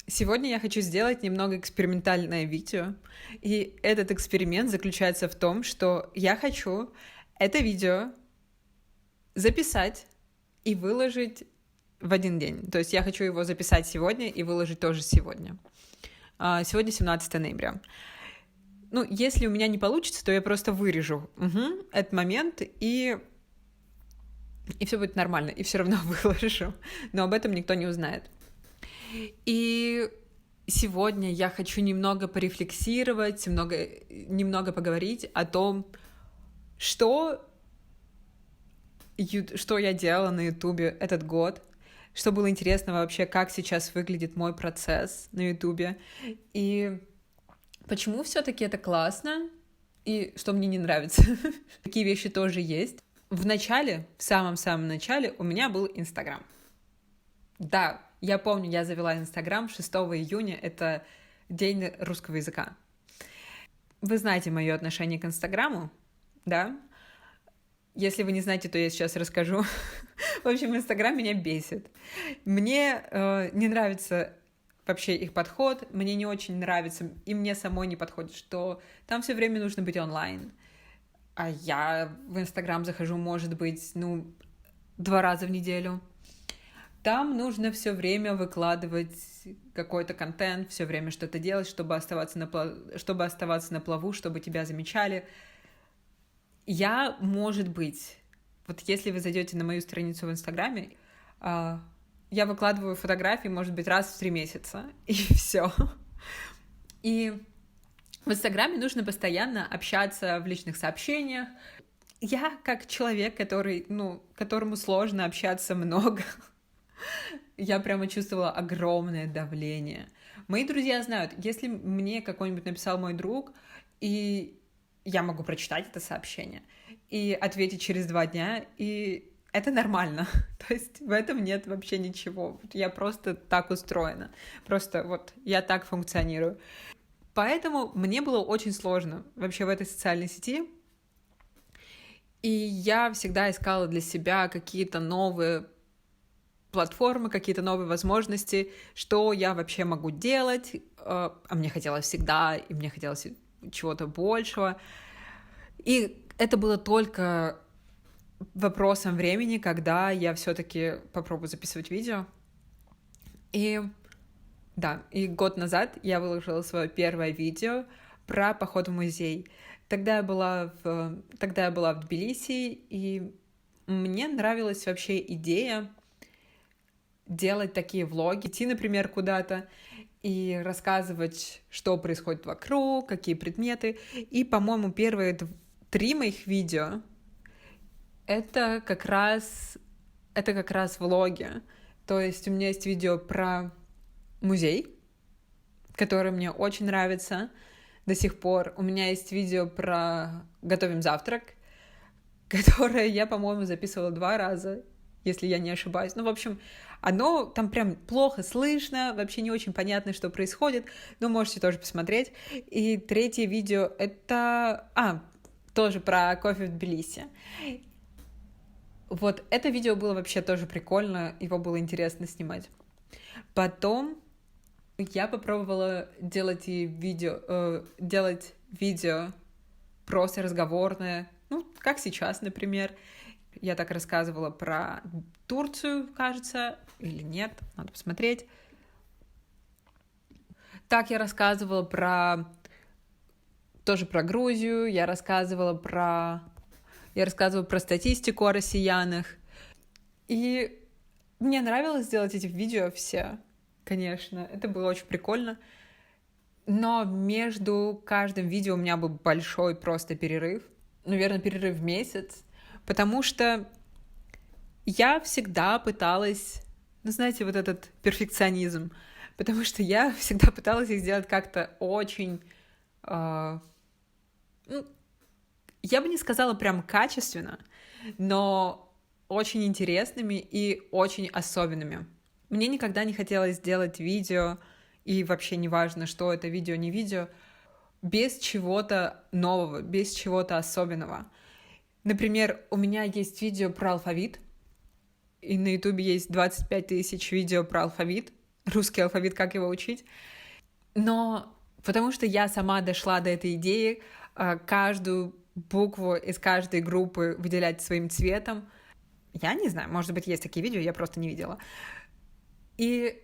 Сегодня я хочу сделать немного экспериментальное видео, и этот эксперимент заключается в том, что я хочу это видео записать и выложить в один день. То есть я хочу его записать сегодня и выложить тоже сегодня. Сегодня 17 ноября. Ну, если у меня не получится, то я просто вырежу этот момент, и все будет нормально, и все равно выложу. Но об этом никто не узнает. И сегодня я хочу немного порефлексировать, немного поговорить о том, что я делала на Ютубе этот год, что было интересно вообще, как сейчас выглядит мой процесс на Ютубе, и почему все-таки это классно, и что мне не нравится. Такие вещи тоже есть. В самом-самом начале у меня был Инстаграм. Да, я помню, я завела Инстаграм 6 июня, это День русского языка. Вы знаете мое отношение к Инстаграму, да? Если вы не знаете, то я сейчас расскажу. В общем, Инстаграм меня бесит. Мне не нравится вообще их подход, мне не очень нравится, и мне самой не подходит, что там все время нужно быть онлайн. А я в Инстаграм захожу, может быть, 2 раза в неделю. Там нужно все время выкладывать какой-то контент, все время что-то делать, чтобы оставаться на плаву, чтобы тебя замечали. Может быть, вот если вы зайдете на мою страницу в Инстаграме, я выкладываю фотографии, может быть, раз в 3 месяца, и все. И в Инстаграме нужно постоянно общаться в личных сообщениях. Я как человек, которому сложно общаться много, я прямо чувствовала огромное давление. Мои друзья знают, если мне какой-нибудь написал мой друг, и я могу прочитать это сообщение и ответить через 2 дня, и это нормально. То есть в этом нет вообще ничего. Я просто так устроена. Просто вот я так функционирую. Поэтому мне было очень сложно вообще в этой социальной сети. И я всегда искала для себя какие-то новые платформы, какие-то новые возможности, что я вообще могу делать. А мне хотелось всегда, и мне хотелось чего-то большего. И это было только вопросом времени, когда я все-таки попробую записывать видео. И год назад я выложила свое первое видео про поход в музей. Тогда я была в Тбилиси, и мне нравилась вообще идея делать такие влоги, идти, например, куда-то и рассказывать, что происходит вокруг, какие предметы. И, по-моему, первые 3 моих видео это как раз влоги. То есть у меня есть видео про музей, который мне очень нравится до сих пор. У меня есть видео про «Готовим завтрак», которое я, по-моему, записывала 2 раза, если я не ошибаюсь. В общем, оно там прям плохо слышно, вообще не очень понятно, что происходит, но можете тоже посмотреть. И 3-е видео — это... тоже про кофе в Тбилиси. Вот это видео было вообще тоже прикольно, его было интересно снимать. Потом я попробовала делать видео просто разговорное, как сейчас, например. Я так рассказывала про Турцию, кажется, или нет, надо посмотреть. Так я рассказывала тоже про Грузию, я рассказывала про статистику о россиянах. И мне нравилось делать эти видео все, конечно, это было очень прикольно. Но между каждым видео у меня был большой просто перерыв, наверное, перерыв в месяц, потому что я всегда пыталась, знаете, вот этот перфекционизм, потому что я всегда пыталась их сделать как-то очень... я бы не сказала прям качественно, но очень интересными и очень особенными. Мне никогда не хотелось делать видео, и вообще не важно, что это видео, не видео, без чего-то нового, без чего-то особенного. Например, у меня есть видео про алфавит, и на Ютубе есть 25 000 видео про алфавит, русский алфавит, как его учить. Но потому что я сама дошла до этой идеи, каждую букву из каждой группы выделять своим цветом. Я не знаю, может быть, есть такие видео, я просто не видела. И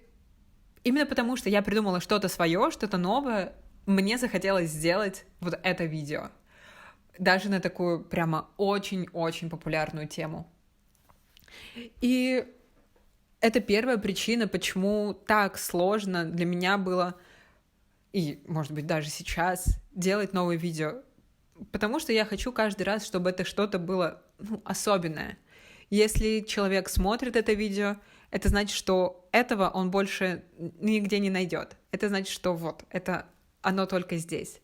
именно потому, что я придумала что-то свое, что-то новое, мне захотелось сделать вот это видео. Даже на такую прямо очень-очень популярную тему. И это первая причина, почему так сложно для меня было, и, может быть, даже сейчас, делать новые видео. Потому что я хочу каждый раз, чтобы это что-то было особенное. Если человек смотрит это видео, это значит, что этого он больше нигде не найдет. Это значит, что вот, это оно только здесь.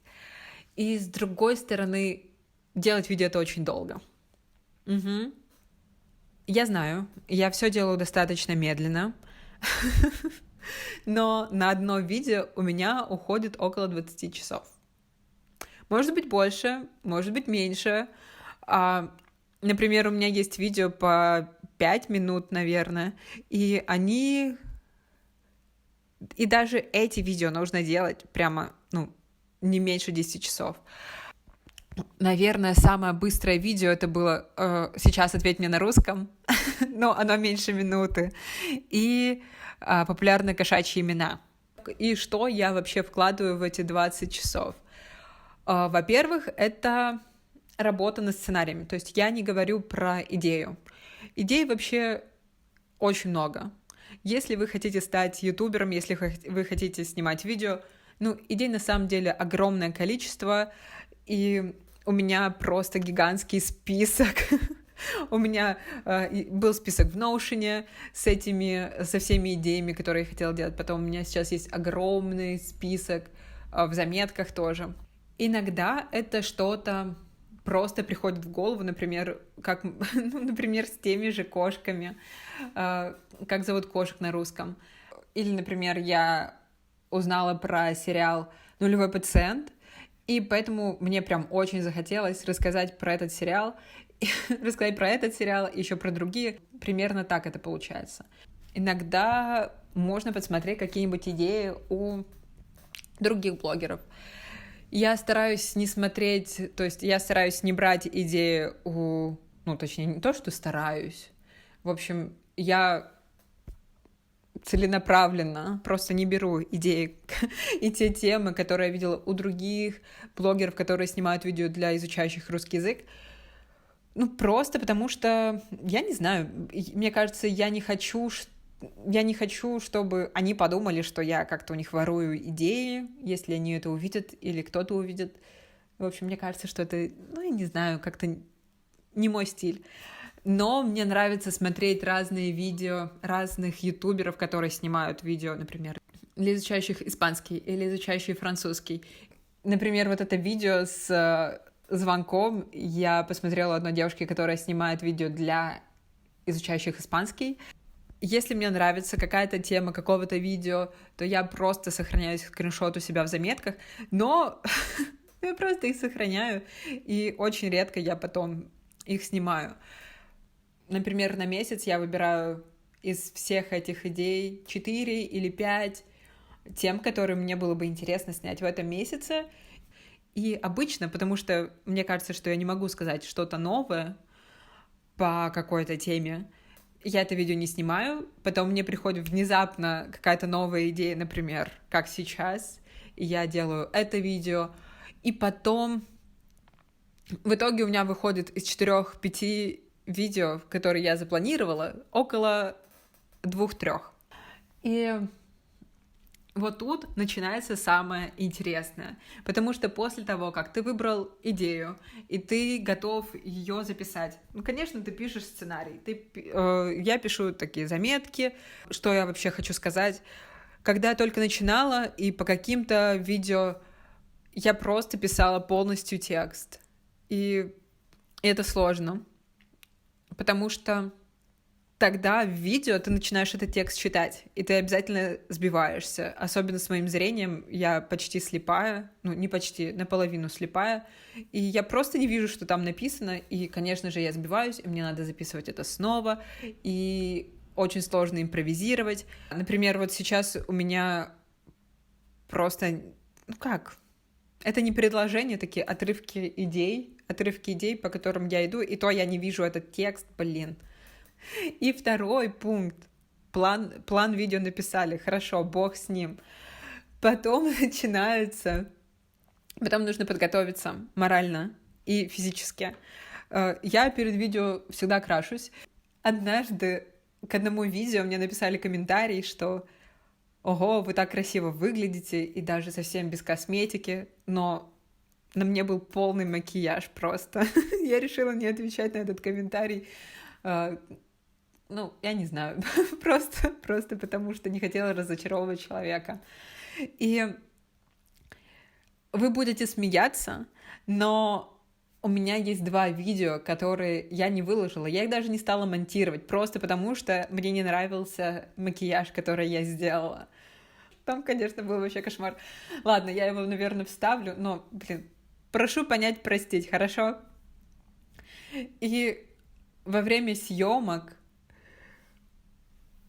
И с другой стороны, делать видео это очень долго. Угу. Я знаю, я все делаю достаточно медленно, но на одно видео у меня уходит около 20 часов. Может быть больше, может быть меньше. Например, у меня есть видео по 5 минут, наверное, и даже эти видео нужно делать прямо, не меньше 10 часов. Наверное, самое быстрое видео это было «Сейчас ответь мне на русском», но оно меньше минуты, и популярные кошачьи имена. И что я вообще вкладываю в эти 20 часов? Во-первых, это работа над сценариями, то есть я не говорю про идею. Идей вообще очень много. Если вы хотите стать ютубером, если вы хотите снимать видео, идей на самом деле огромное количество, и у меня просто гигантский список. У меня был список в Notion со всеми идеями, которые я хотела делать. Потом у меня сейчас есть огромный список в заметках тоже. Иногда это что-то просто приходит в голову, например, например, с теми же кошками, как зовут кошек на русском. Или, например, я узнала про сериал «Нулевой пациент», и поэтому мне прям очень захотелось рассказать про этот сериал, и еще про другие. Примерно так это получается. Иногда можно подсмотреть какие-нибудь идеи у других блогеров. Я стараюсь не смотреть, то есть я стараюсь не брать идеи точнее, не то, что стараюсь. В общем, я целенаправленно просто не беру идеи и те темы, которые я видела у других блогеров, которые снимают видео для изучающих русский язык. Просто потому что, я не знаю, мне кажется, я не хочу, чтобы они подумали, что я как-то у них ворую идеи, если они это увидят или кто-то увидит. В общем, мне кажется, что это, я не знаю, как-то не мой стиль. Но мне нравится смотреть разные видео разных ютуберов, которые снимают видео, например, для изучающих испанский или изучающих французский. Например, вот это видео с звонком я посмотрела одной девушки, которая снимает видео для изучающих испанский. Если мне нравится какая-то тема какого-то видео, то я просто сохраняю скриншот у себя в заметках, но я просто их сохраняю, и очень редко я потом их снимаю. Например, на месяц я выбираю из всех этих идей 4 или 5 тем, которые мне было бы интересно снять в этом месяце. И обычно, потому что мне кажется, что я не могу сказать что-то новое по какой-то теме, я это видео не снимаю, потом мне приходит внезапно какая-то новая идея, например, как сейчас, и я делаю это видео, и потом в итоге у меня выходит из 4-5 видео, которые я запланировала, около 2-3. И вот тут начинается самое интересное, потому что после того, как ты выбрал идею, и ты готов ее записать, конечно, ты пишешь сценарий, я пишу такие заметки, что я вообще хочу сказать. Когда я только начинала, и по каким-то видео я просто писала полностью текст, и это сложно, потому что тогда в видео ты начинаешь этот текст читать, и ты обязательно сбиваешься. Особенно с моим зрением, я почти слепая, не почти, наполовину слепая, и я просто не вижу, что там написано, и, конечно же, я сбиваюсь, и мне надо записывать это снова, и очень сложно импровизировать. Например, вот сейчас у меня просто, это не предложения, такие отрывки идей, по которым я иду, и то я не вижу этот текст, блин. И второй пункт. План видео написали, хорошо, бог с ним. Потом нужно подготовиться морально и физически. Я перед видео всегда крашусь. Однажды к одному видео мне написали комментарий, что «Ого, вы так красиво выглядите, и даже совсем без косметики», но на мне был полный макияж просто. Я решила не отвечать на этот комментарий. Я не знаю, просто потому что не хотела разочаровывать человека. И вы будете смеяться, но у меня есть 2 видео, которые я не выложила. Я их даже не стала монтировать, просто потому что мне не нравился макияж, который я сделала. Там, конечно, был вообще кошмар. Ладно, я его, наверное, вставлю, но, прошу понять, простить, хорошо? И во время съемок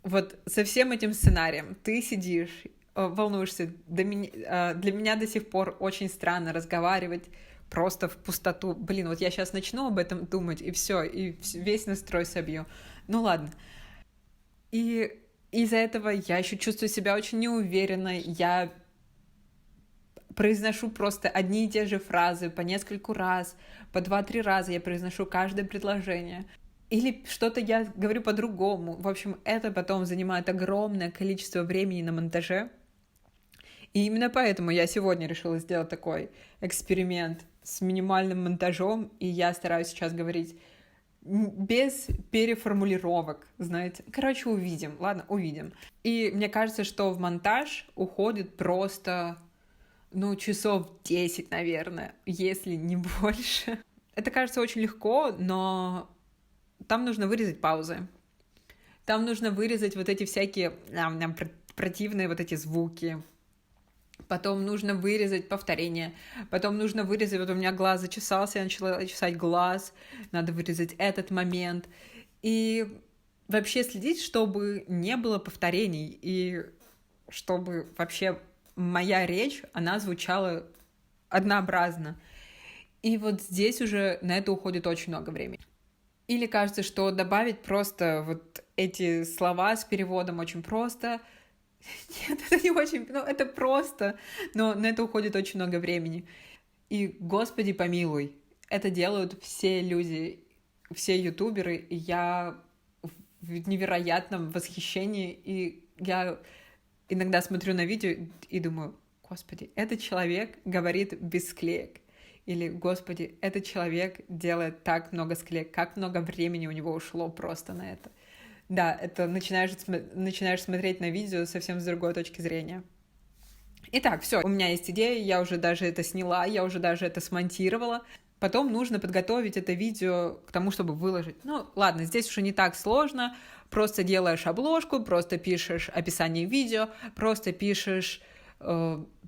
вот со всем этим сценарием ты сидишь, волнуешься. Для меня до сих пор очень странно разговаривать просто в пустоту. Вот я сейчас начну об этом думать, и все, и весь настрой собью. Ну ладно. И из-за этого я еще чувствую себя очень неуверенно. Я произношу просто одни и те же фразы по нескольку раз, по 2-3 раза я произношу каждое предложение. Или что-то я говорю по-другому. В общем, это потом занимает огромное количество времени на монтаже. И именно поэтому я сегодня решила сделать такой эксперимент с минимальным монтажом, и я стараюсь сейчас говорить без переформулировок, знаете. Короче, увидим. Ладно, увидим. И мне кажется, что в монтаж уходит просто, часов 10, наверное, если не больше. Это кажется очень легко, но там нужно вырезать паузы. Там нужно вырезать вот эти всякие противные вот эти звуки. Потом нужно вырезать повторение. Потом нужно вырезать... Вот у меня глаз зачесался, я начала чесать глаз. Надо вырезать этот момент. И вообще следить, чтобы не было повторений. И чтобы вообще моя речь, она звучала однообразно. И вот здесь уже на это уходит очень много времени. Или кажется, что добавить просто вот эти слова с переводом очень просто. Нет, это не очень... это просто, но на это уходит очень много времени. И, Господи помилуй, это делают все люди, все ютуберы, и я в невероятном восхищении, и я иногда смотрю на видео и думаю, Господи, этот человек говорит без склеек. Или, Господи, этот человек делает так много склеек, как много времени у него ушло просто на это. Да, это начинаешь смотреть на видео совсем с другой точки зрения. Итак, все, у меня есть идея, я уже даже это сняла, я уже даже это смонтировала. Потом нужно подготовить это видео к тому, чтобы выложить. Ладно, здесь уже не так сложно. Просто делаешь обложку, просто пишешь описание видео, просто пишешь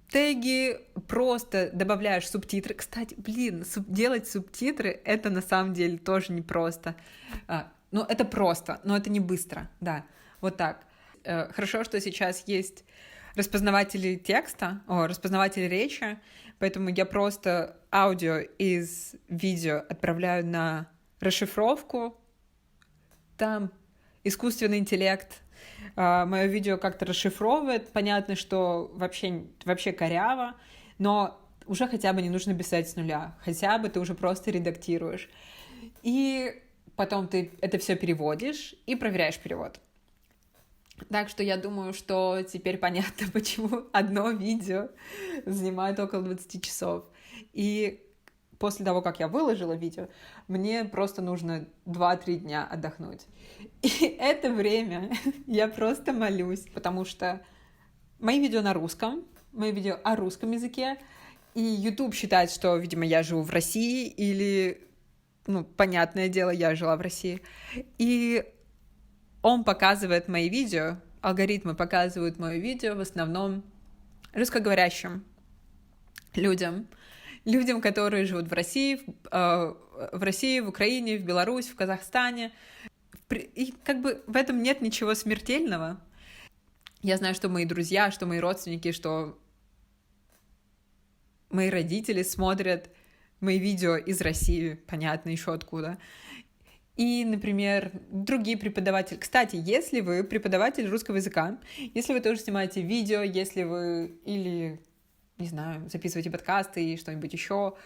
теги, просто добавляешь субтитры. Кстати, делать субтитры — это на самом деле тоже непросто. Это просто, но это не быстро, да, вот так. Хорошо, что сейчас есть распознаватели речи, поэтому я просто аудио из видео отправляю на расшифровку, там искусственный интеллект мое видео как-то расшифровывает, понятно, что вообще коряво, но уже хотя бы не нужно писать с нуля, хотя бы ты уже просто редактируешь. И потом ты это все переводишь и проверяешь перевод. Так что я думаю, что теперь понятно, почему одно видео занимает около 20 часов. И после того, как я выложила видео, мне просто нужно 2-3 дня отдохнуть. И это время я просто молюсь, потому что мои видео на русском, мои видео о русском языке, и YouTube считает, что, видимо, я живу в России, или, понятное дело, я жила в России. И он показывает мои видео, алгоритмы показывают мои видео в основном русскоговорящим людям, которые живут в России, в Украине, в Беларуси, в Казахстане. В И как бы в этом нет ничего смертельного. Я знаю, что мои друзья, что мои родственники, что мои родители смотрят мои видео из России, понятно, еще откуда. И, например, другие преподаватели. Кстати, если вы преподаватель русского языка, если вы тоже снимаете видео, если вы или, не знаю, записываете подкасты и что-нибудь еще,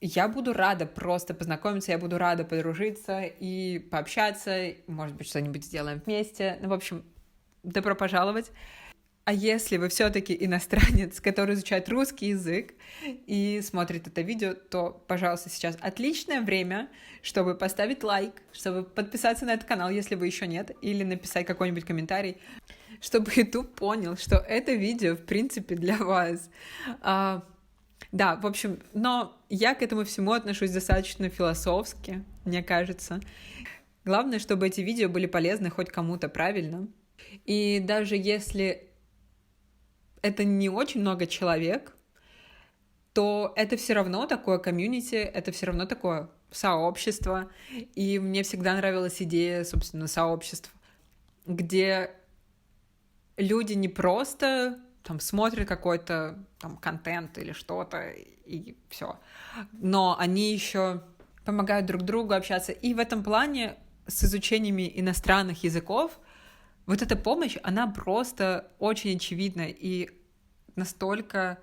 я буду рада просто познакомиться, я буду рада подружиться и пообщаться, может быть, что-нибудь сделаем вместе. Ну, в общем, добро пожаловать. А если вы все-таки иностранец, который изучает русский язык и смотрит это видео, то, пожалуйста, сейчас отличное время, чтобы поставить лайк, чтобы подписаться на этот канал, если вы еще нет, или написать какой-нибудь комментарий, чтобы YouTube понял, что это видео, в принципе, для вас. Да, в общем, но я к этому всему отношусь достаточно философски, мне кажется. Главное, чтобы эти видео были полезны хоть кому-то, правильно? И даже если это не очень много человек, то это все равно такое комьюнити, это все равно такое сообщество. И мне всегда нравилась идея, собственно, сообществ, где люди не просто там смотрят какой-то там контент или что-то, и все. Но они еще помогают друг другу общаться. И в этом плане с изучениями иностранных языков вот эта помощь, она просто очень очевидна, и настолько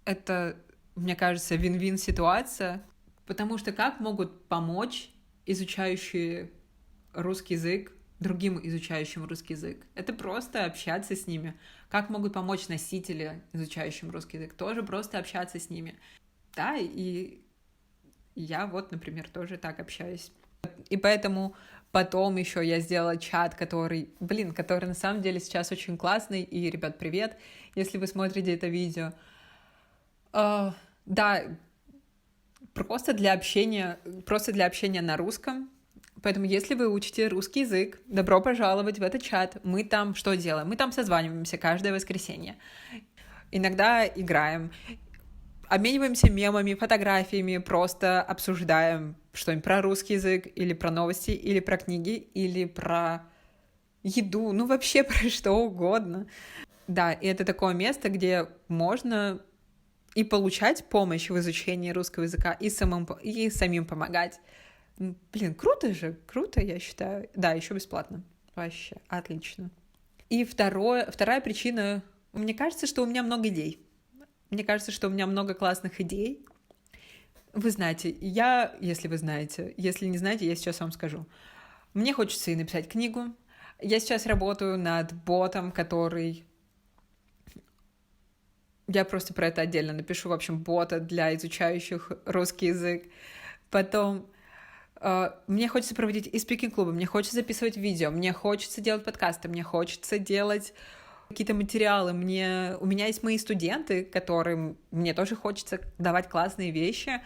это, мне кажется, вин-вин ситуация, потому что как могут помочь изучающие русский язык другим изучающим русский язык? Это просто общаться с ними. Как могут помочь носители, изучающим русский язык? Тоже просто общаться с ними. Да, и я вот, например, тоже так общаюсь. И поэтому потом еще я сделала чат, который на самом деле сейчас очень классный. И, ребят, привет, если вы смотрите это видео. Да, просто для общения на русском. Поэтому, если вы учите русский язык, добро пожаловать в этот чат. Мы там что делаем? Мы там созваниваемся каждое воскресенье. Иногда играем, обмениваемся мемами, фотографиями, просто обсуждаем что-нибудь про русский язык, или про новости, или про книги, или про еду, ну вообще про что угодно. Да, и это такое место, где можно и получать помощь в изучении русского языка, и самим помогать. Круто же, круто, я считаю. Да, еще бесплатно. Вообще, отлично. И вторая причина, мне кажется, что у меня много идей. Мне кажется, что у меня много классных идей. Вы знаете, если вы знаете, если не знаете, я сейчас вам скажу. Мне хочется и написать книгу. Я сейчас работаю над ботом, который... Я просто про это отдельно напишу, в общем, бота для изучающих русский язык. Потом мне хочется проводить и спикинг-клубы, мне хочется записывать видео, мне хочется делать подкасты, мне хочется делать какие-то материалы. У меня есть мои студенты, которым мне тоже хочется давать классные вещи.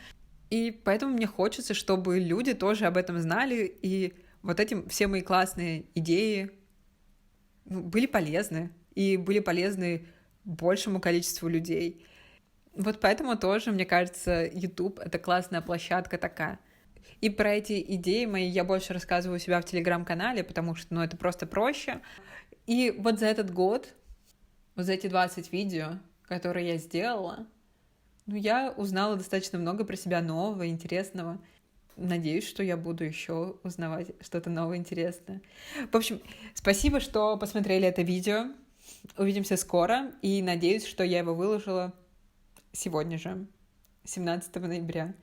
И поэтому мне хочется, чтобы люди тоже об этом знали, и вот этим все мои классные идеи были полезны, и были полезны большему количеству людей. Вот поэтому тоже, мне кажется, YouTube — это классная площадка такая. И про эти идеи мои я больше рассказываю у себя в Телеграм-канале, потому что, это просто проще. И вот за этот год, вот за эти 20 видео, которые я сделала, я узнала достаточно много про себя нового, интересного. Надеюсь, что я буду еще узнавать что-то новое, интересное. В общем, спасибо, что посмотрели это видео. Увидимся скоро, и надеюсь, что я его выложила сегодня же, 17 ноября.